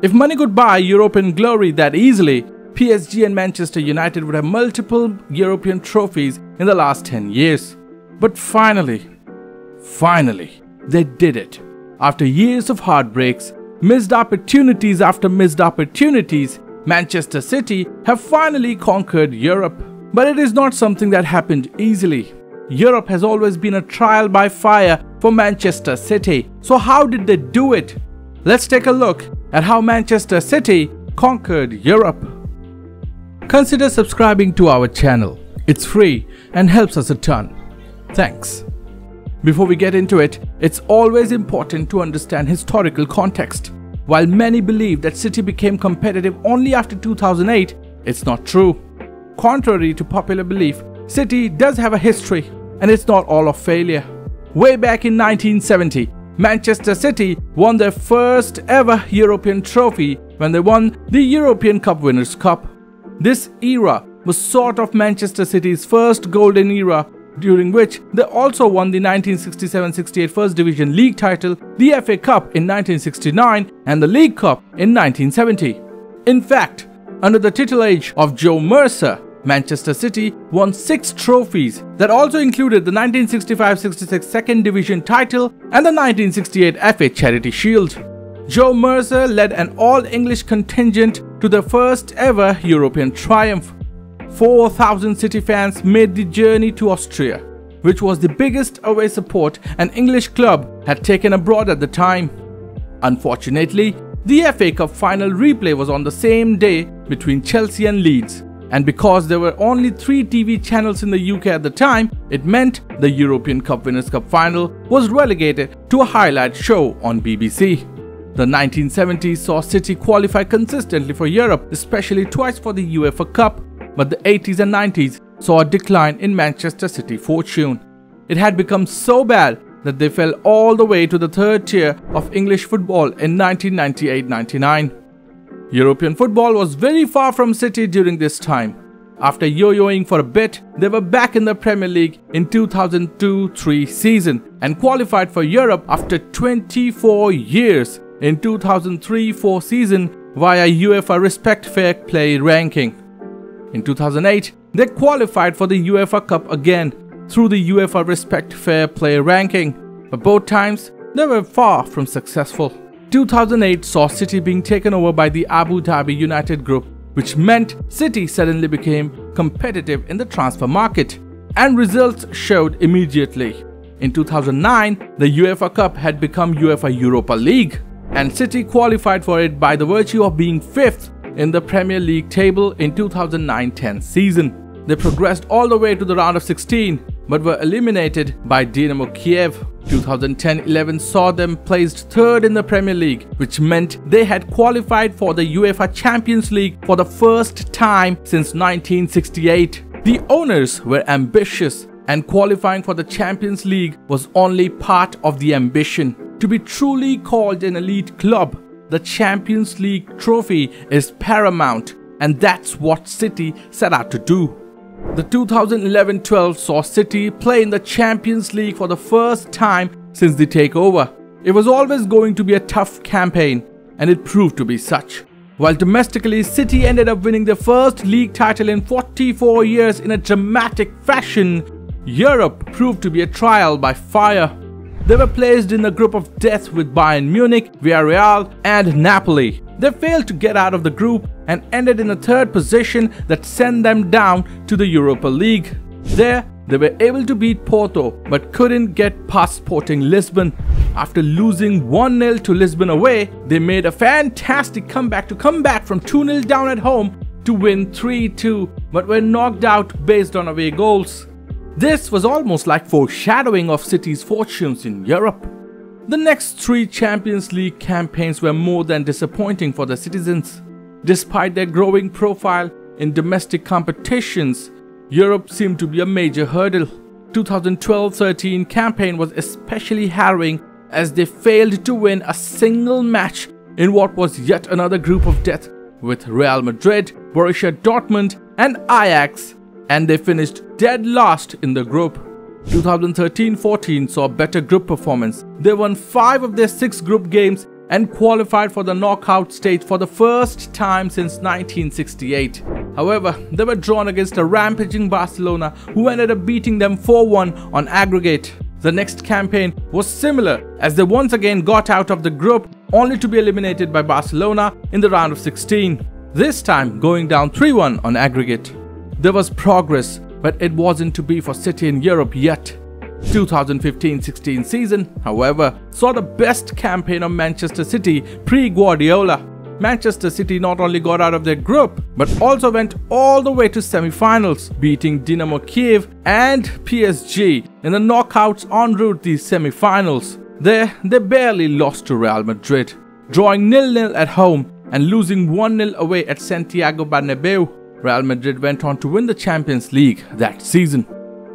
If money could buy European glory that easily, PSG and Manchester United would have multiple European trophies in the last 10 years. But finally, they did it. After years of heartbreaks, missed opportunities after missed opportunities, Manchester City have finally conquered Europe. But it is not something that happened easily. Europe has always been a trial by fire for Manchester City. So how did they do it? Let's take a look at how Manchester City conquered Europe. Consider subscribing to our channel. It's free and helps us a ton. Thanks. Before we get into it, it's always important to understand historical context. While many believe that City became competitive only after 2008, it's not true. Contrary to popular belief, City does have a history, and it's not all of failure. Way back in 1970, Manchester City won their first ever European trophy when they won the European Cup Winners' Cup. This era was sort of Manchester City's first golden era, during which they also won the 1967-68 First Division League title, the FA Cup in 1969 and the League Cup in 1970. In fact, under the tutelage of Joe Mercer, Manchester City won 6 trophies that also included the 1965-66 Second Division title and the 1968 FA Charity Shield. Joe Mercer led an all-English contingent to their first ever European triumph. 4,000 City fans made the journey to Austria, which was the biggest away support an English club had taken abroad at the time. Unfortunately, the FA Cup final replay was on the same day between Chelsea and Leeds, and because there were only 3 TV channels in the UK at the time, it meant the European Cup Winners' Cup final was relegated to a highlight show on BBC. The 1970s saw City qualify consistently for Europe, especially twice for the UEFA Cup. But the 80s and 90s saw a decline in Manchester City fortune. It had become so bad that they fell all the way to the 3rd tier of English football in 1998-99. European football was very far from City during this time. After yo-yoing for a bit, they were back in the Premier League in 2002-03 season and qualified for Europe after 24 years in 2003-04 season via UEFA Respect Fair Play ranking. In 2008, they qualified for the UEFA Cup again through the UEFA Respect Fair Play ranking, but both times they were far from successful. 2008 saw City being taken over by the Abu Dhabi United Group, which meant City suddenly became competitive in the transfer market, and results showed immediately. In 2009, the UEFA Cup had become UEFA Europa League, and City qualified for it by the virtue of being 5th in the Premier League table in 2009-10 season. They progressed all the way to the round of 16 but were eliminated by Dynamo Kiev. 2010-11 saw them placed 3rd in the Premier League, which meant they had qualified for the UEFA Champions League for the first time since 1968. The owners were ambitious, and qualifying for the Champions League was only part of the ambition. To be truly called an elite club, the Champions League trophy is paramount, and that's what City set out to do. The 2011-12 saw City play in the Champions League for the first time since the takeover. It was always going to be a tough campaign, and it proved to be such. While domestically, City ended up winning their first league title in 44 years in a dramatic fashion, Europe proved to be a trial by fire. They were placed in a group of death with Bayern Munich, Villarreal and Napoli. They failed to get out of the group and ended in a 3rd position that sent them down to the Europa League. There, they were able to beat Porto but couldn't get past Sporting Lisbon. After losing 1-0 to Lisbon away, they made a fantastic comeback to come back from 2-0 down at home to win 3-2 but were knocked out based on away goals. This was almost like foreshadowing of City's fortunes in Europe. The next 3 Champions League campaigns were more than disappointing for the citizens. Despite their growing profile in domestic competitions, Europe seemed to be a major hurdle. 2012-13 campaign was especially harrowing as they failed to win a single match in what was yet another group of death with Real Madrid, Borussia Dortmund and Ajax, and they finished dead last in the group. 2013-14 saw better group performance. They won 5 of their 6 group games and qualified for the knockout stage for the first time since 1968. However, they were drawn against a rampaging Barcelona who ended up beating them 4-1 on aggregate. The next campaign was similar as they once again got out of the group only to be eliminated by Barcelona in the round of 16, this time going down 3-1 on aggregate. There was progress, but it wasn't to be for City in Europe yet. 2015-16 season, however, saw the best campaign of Manchester City pre-Guardiola. Manchester City not only got out of their group, but also went all the way to semi-finals, beating Dynamo Kiev and PSG in the knockouts en route these semi-finals. There, they barely lost to Real Madrid, drawing 0-0 at home and losing 1-0 away at Santiago Bernabeu. Real Madrid went on to win the Champions League that season.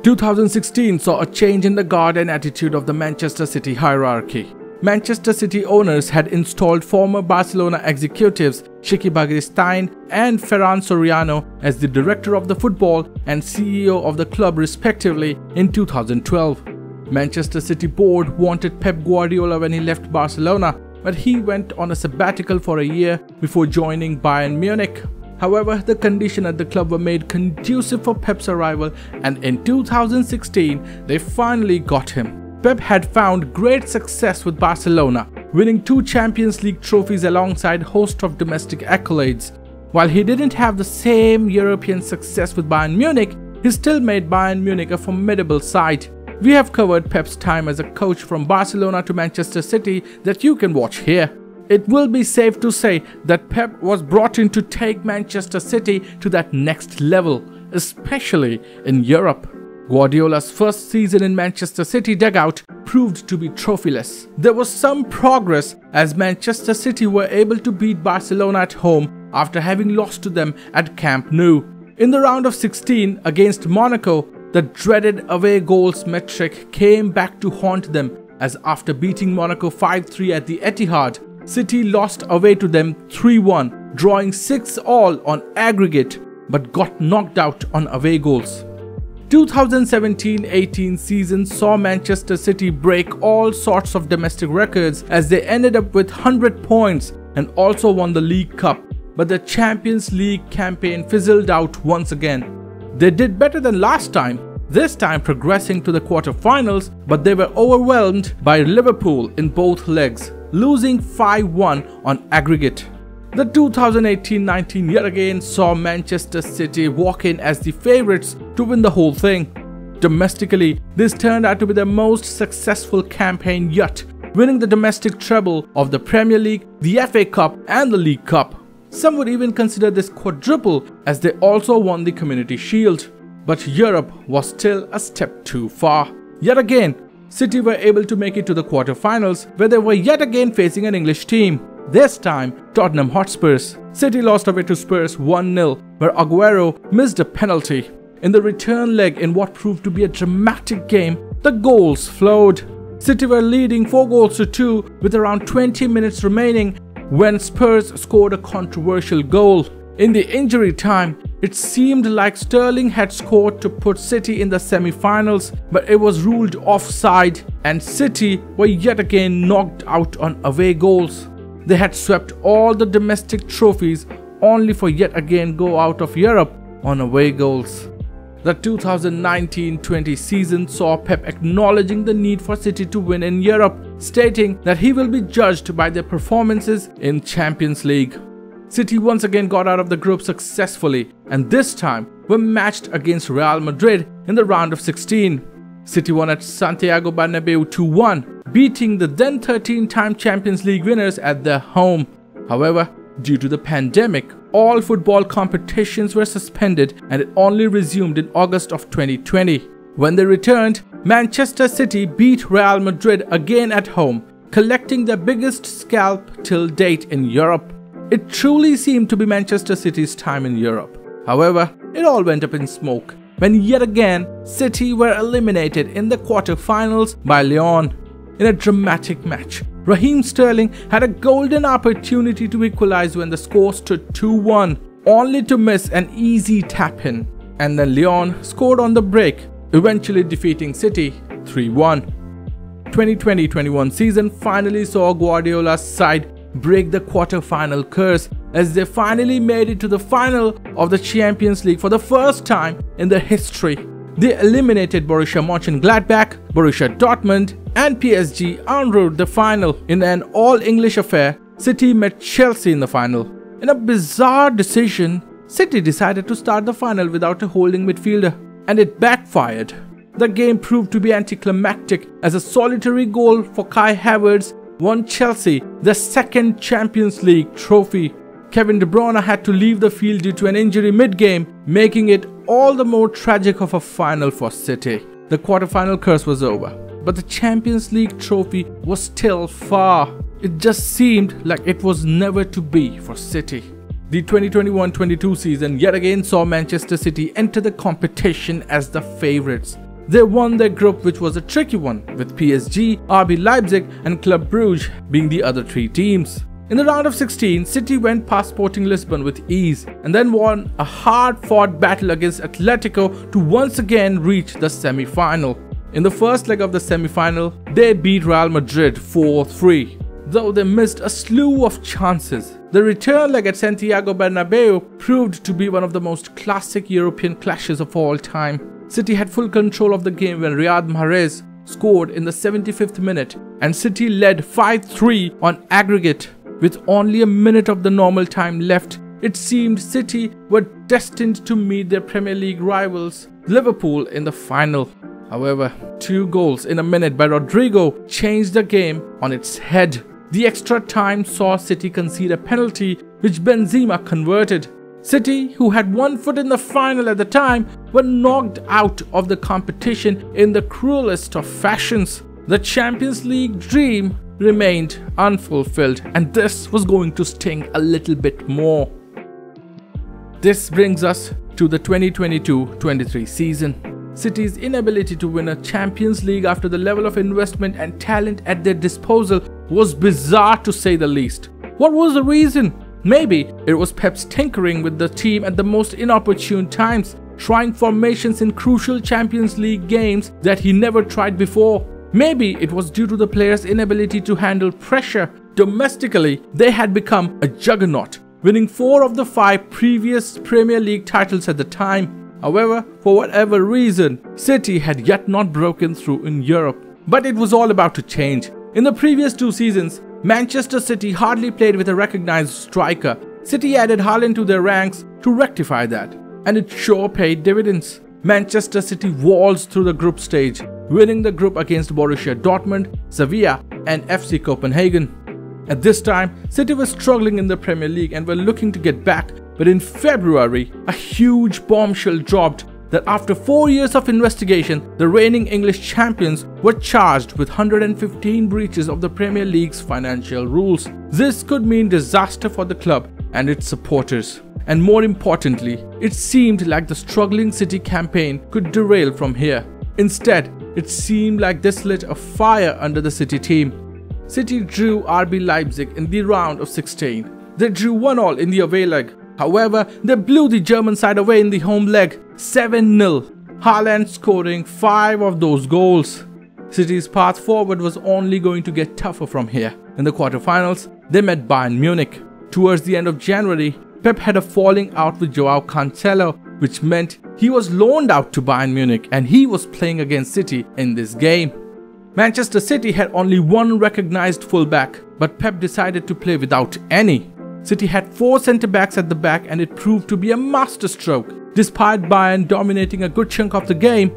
2016 saw a change in the guard and attitude of the Manchester City hierarchy. Manchester City owners had installed former Barcelona executives Shaqiri Destined and Ferran Soriano as the director of the football and CEO of the club respectively in 2012. Manchester City board wanted Pep Guardiola when he left Barcelona, but he went on a sabbatical for a year before joining Bayern Munich. However, the conditions at the club were made conducive for Pep's arrival, and in 2016, they finally got him. Pep had found great success with Barcelona, winning 2 Champions League trophies alongside a host of domestic accolades. While he didn't have the same European success with Bayern Munich, he still made Bayern Munich a formidable side. We have covered Pep's time as a coach from Barcelona to Manchester City that you can watch here. It will be safe to say that Pep was brought in to take Manchester City to that next level, especially in Europe. Guardiola's first season in Manchester City dugout proved to be trophyless. There was some progress as Manchester City were able to beat Barcelona at home after having lost to them at Camp Nou. In the round of 16 against Monaco, the dreaded away goals metric came back to haunt them, as after beating Monaco 5-3 at the Etihad, City lost away to them 3-1, drawing 6-all on aggregate, but got knocked out on away goals. 2017-18 season saw Manchester City break all sorts of domestic records as they ended up with 100 points and also won the League Cup, but the Champions League campaign fizzled out once again. They did better than last time, this time progressing to the quarterfinals, but they were overwhelmed by Liverpool in both legs, losing 5-1 on aggregate. The 2018-19 yet again saw Manchester City walk in as the favourites to win the whole thing. Domestically, this turned out to be the most successful campaign yet, winning the domestic treble of the Premier League, the FA Cup and the League Cup. Some would even consider this quadruple as they also won the Community Shield. But Europe was still a step too far. Yet again, City were able to make it to the quarterfinals where they were yet again facing an English team. This time, Tottenham Hotspurs. City lost away to Spurs 1-0 where Aguero missed a penalty. In the return leg in what proved to be a dramatic game, the goals flowed. City were leading 4-2 with around 20 minutes remaining when Spurs scored a controversial goal. In the injury time, it seemed like Sterling had scored to put City in the semi-finals, but it was ruled offside and City were yet again knocked out on away goals. They had swept all the domestic trophies only for yet again go out of Europe on away goals. The 2019-20 season saw Pep acknowledging the need for City to win in Europe, stating that he will be judged by their performances in Champions League. City once again got out of the group successfully and this time were matched against Real Madrid in the round of 16. City won at Santiago Bernabeu 2-1, beating the then 13-time Champions League winners at their home. However, due to the pandemic, all football competitions were suspended and it only resumed in August of 2020. When they returned, Manchester City beat Real Madrid again at home, collecting their biggest scalp till date in Europe. It truly seemed to be Manchester City's time in Europe. However, it all went up in smoke when yet again City were eliminated in the quarter-finals by Lyon. In a dramatic match, Raheem Sterling had a golden opportunity to equalize when the score stood 2-1, only to miss an easy tap-in, and then Lyon scored on the break, eventually defeating City 3-1. 2020-21 season finally saw Guardiola's side break the quarter-final curse as they finally made it to the final of the Champions League for the first time in their history. They eliminated Borussia Mönchengladbach, Borussia Dortmund and PSG en route the final. In an all-English affair, City met Chelsea in the final. In a bizarre decision, City decided to start the final without a holding midfielder, and it backfired. The game proved to be anticlimactic as a solitary goal for Kai Havertz won Chelsea the second Champions League trophy. Kevin De Bruyne had to leave the field due to an injury mid-game, making it all the more tragic of a final for City. The quarter-final curse was over, but the Champions League trophy was still far. It just seemed like it was never to be for City. The 2021-22 season yet again saw Manchester City enter the competition as the favourites. They won their group, which was a tricky one, with PSG, RB Leipzig and Club Brugge being the other three teams. In the round of 16, City went past Sporting Lisbon with ease and then won a hard-fought battle against Atletico to once again reach the semi-final. In the first leg of the semi-final, they beat Real Madrid 4-3. Though they missed a slew of chances, the return leg at Santiago Bernabeu proved to be one of the most classic European clashes of all time. City had full control of the game when Riyad Mahrez scored in the 75th minute and City led 5-3 on aggregate. With only a minute of the normal time left, it seemed City were destined to meet their Premier League rivals, Liverpool, in the final. However, 2 goals in a minute by Rodrigo changed the game on its head. The extra time saw City concede a penalty which Benzema converted. City, who had one foot in the final at the time, were knocked out of the competition in the cruelest of fashions. The Champions League dream remained unfulfilled, and this was going to sting a little bit more. This brings us to the 2022-23 season. City's inability to win a Champions League after the level of investment and talent at their disposal was bizarre to say the least. What was the reason? Maybe it was Pep's tinkering with the team at the most inopportune times, trying formations in crucial Champions League games that he never tried before. Maybe it was due to the players' inability to handle pressure. Domestically, they had become a juggernaut, winning 4 of the 5 previous Premier League titles at the time. However, for whatever reason, City had yet not broken through in Europe. But it was all about to change. In the previous 2 seasons, Manchester City hardly played with a recognized striker. City added Haaland to their ranks to rectify that, and it sure paid dividends. Manchester City waltzed through the group stage, winning the group against Borussia Dortmund, Sevilla and FC Copenhagen. At this time, City was struggling in the Premier League and were looking to get back, but in February, a huge bombshell dropped that after 4 years of investigation, the reigning English champions were charged with 115 breaches of the Premier League's financial rules. This could mean disaster for the club and its supporters. And more importantly, it seemed like the struggling City campaign could derail from here. Instead, it seemed like this lit a fire under the City team. City drew RB Leipzig in the round of 16. They drew 1-1 in the away leg. However, they blew the German side away in the home leg 7-0, Haaland scoring 5 of those goals. City's path forward was only going to get tougher from here. In the quarterfinals, they met Bayern Munich. Towards the end of January, Pep had a falling out with Joao Cancelo, which meant he was loaned out to Bayern Munich and he was playing against City in this game. Manchester City had only one recognized fullback, but Pep decided to play without any. City had 4 centre-backs at the back and it proved to be a masterstroke. Despite Bayern dominating a good chunk of the game,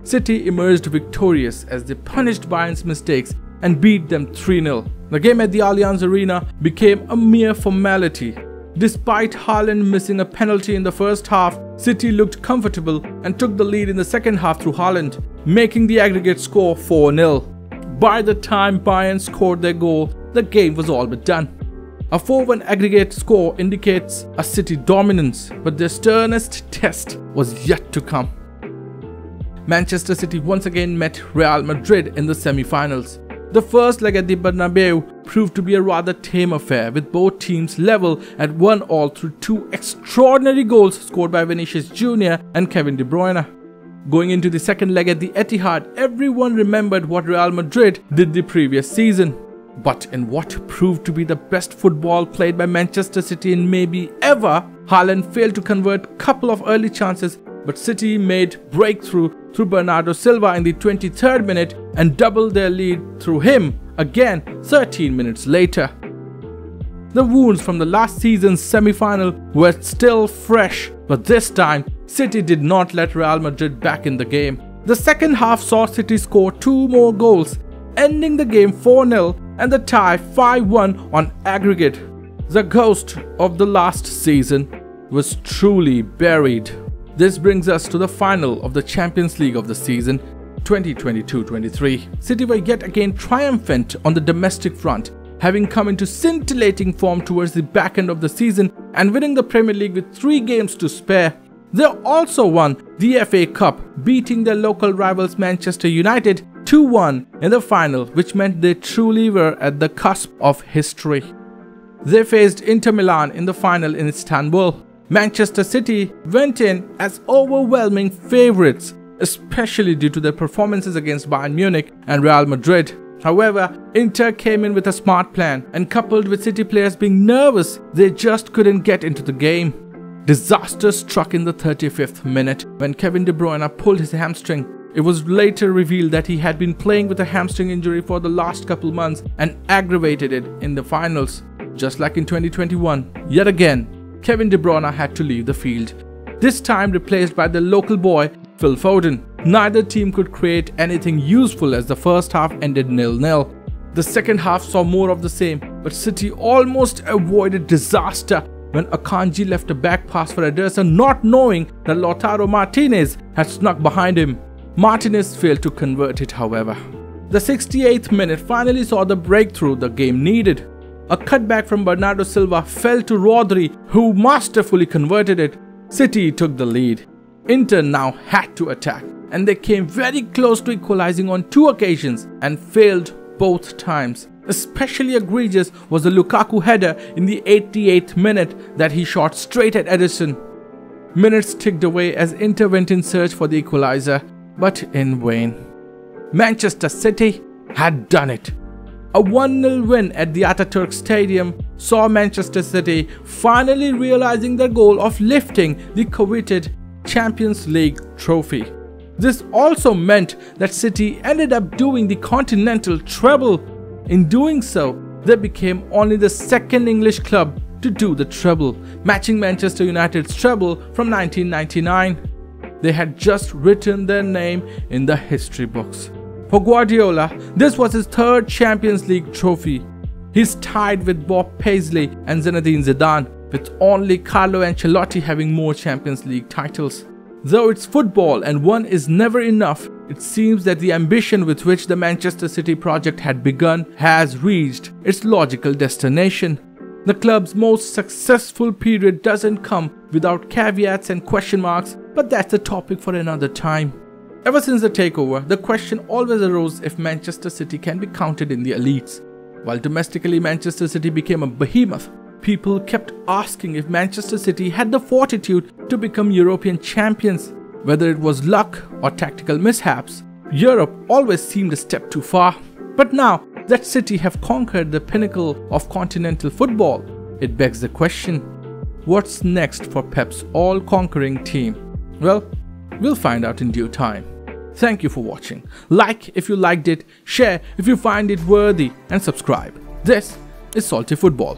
City emerged victorious as they punished Bayern's mistakes and beat them 3-0. The game at the Allianz Arena became a mere formality. Despite Haaland missing a penalty in the first half, City looked comfortable and took the lead in the second half through Haaland, making the aggregate score 4-0. By the time Bayern scored their goal, the game was all but done. A 4-1 aggregate score indicates a City dominance, but their sternest test was yet to come. Manchester City once again met Real Madrid in the semi-finals. The first leg at the Bernabeu proved to be a rather tame affair, with both teams level at 1-1 through 2 extraordinary goals scored by Vinicius Jr. and Kevin De Bruyne. Going into the second leg at the Etihad, everyone remembered what Real Madrid did the previous season. But in what proved to be the best football played by Manchester City in maybe ever, Haaland failed to convert a couple of early chances, but City made breakthrough through Bernardo Silva in the 23rd minute and doubled their lead through him again 13 minutes later. The wounds from the last season's semi-final were still fresh, but this time City did not let Real Madrid back in the game. The second half saw City score 2 more goals, ending the game 4-0 and the tie 5-1 on aggregate. The ghost of the last season was truly buried. This brings us to the final of the Champions League of the season 2022-23. City were yet again triumphant on the domestic front, having come into scintillating form towards the back end of the season and winning the Premier League with 3 games to spare. They also won the FA Cup, beating their local rivals Manchester United 2-1 in the final, which meant they truly were at the cusp of history. They faced Inter Milan in the final in Istanbul. Manchester City went in as overwhelming favourites, especially due to their performances against Bayern Munich and Real Madrid. However, Inter came in with a smart plan, and coupled with City players being nervous, they just couldn't get into the game. Disaster struck in the 35th minute when Kevin De Bruyne pulled his hamstring. It was later revealed that he had been playing with a hamstring injury for the last couple months and aggravated it in the finals. Just like in 2021, yet again, Kevin De Bruyne had to leave the field, this time replaced by the local boy Phil Foden. Neither team could create anything useful as the first half ended 0-0. The second half saw more of the same, but City almost avoided disaster when Akanji left a back pass for Ederson, not knowing that Lautaro Martinez had snuck behind him. Martinez failed to convert it, however. The 68th minute finally saw the breakthrough the game needed. A cutback from Bernardo Silva fell to Rodri, who masterfully converted it. City took the lead. Inter now had to attack, and they came very close to equalizing on 2 occasions and failed both times. Especially egregious was the Lukaku header in the 88th minute that he shot straight at Ederson. Minutes ticked away as Inter went in search for the equalizer, but in vain. Manchester City had done it. A 1-0 win at the Ataturk Stadium saw Manchester City finally realizing their goal of lifting the coveted Champions League trophy. This also meant that City ended up doing the continental treble. In doing so, they became only the second English club to do the treble, matching Manchester United's treble from 1999. They had just written their name in the history books. For Guardiola, this was his 3rd Champions League trophy. He's tied with Bob Paisley and Zinedine Zidane, with only Carlo Ancelotti having more Champions League titles. Though it's football and one is never enough, it seems that the ambition with which the Manchester City project had begun has reached its logical destination. The club's most successful period doesn't come without caveats and question marks, but that's a topic for another time. Ever since the takeover, the question always arose if Manchester City can be counted in the elites. While domestically Manchester City became a behemoth, people kept asking if Manchester City had the fortitude to become European champions. Whether it was luck or tactical mishaps, Europe always seemed a step too far. But now that City have conquered the pinnacle of continental football, it begs the question, what's next for Pep's all-conquering team? Well, we'll find out in due time. Thank you for watching. Like if you liked it, share if you find it worthy, and subscribe. This is Salty Football.